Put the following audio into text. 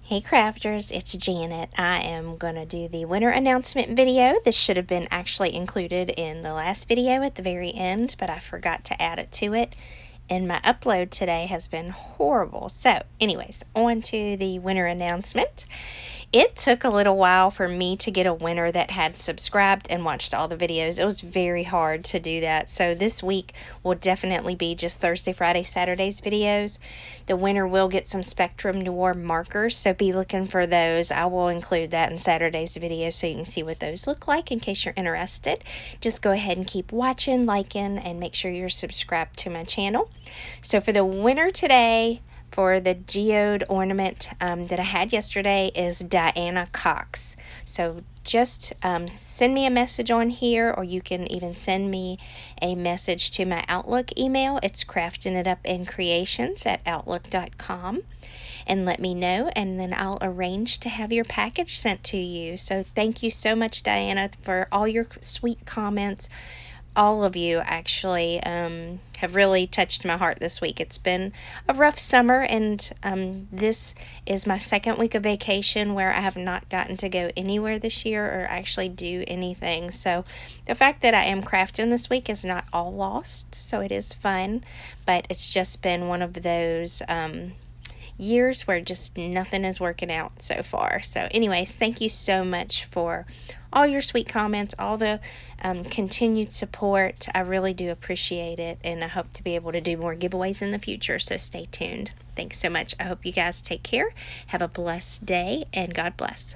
Hey crafters, it's Janet. I am going to do the winner announcement video. This should have been actually included in the last video at the very end, but I forgot to add it to it. And my upload today has been horrible. So anyways, on to the winner announcement. It took a little while for me to get a winner that had subscribed and watched all the videos. It was very hard to do that. So this week will definitely be just Thursday, Friday, Saturday's videos. The winner will get some Spectrum Noir markers, so be looking for those. I will include that in Saturday's video so you can see what those look like in case you're interested. Just go ahead and keep watching, liking, and make sure you're subscribed to my channel. So for the winner today, for the geode ornament that I had yesterday is Diana Cox. So just send me a message on here, or you can even send me a message to my Outlook email. It's craftingitupandcreations@outlook.com, and let me know, and then I'll arrange to have your package sent to you. So thank you so much, Diana, for all your sweet comments. All of you actually have really touched my heart this week. It's been a rough summer, and this is my second week of vacation where I have not gotten to go anywhere this year or actually do anything. So the fact that I am crafting this week is not all lost, so it is fun, but it's just been one of those years where just nothing is working out so far. So anyways, thank you so much for all your sweet comments, all the continued support. I really do appreciate it, and I hope to be able to do more giveaways in the future, so stay tuned. Thanks so much. I hope you guys take care. Have a blessed day, and God bless.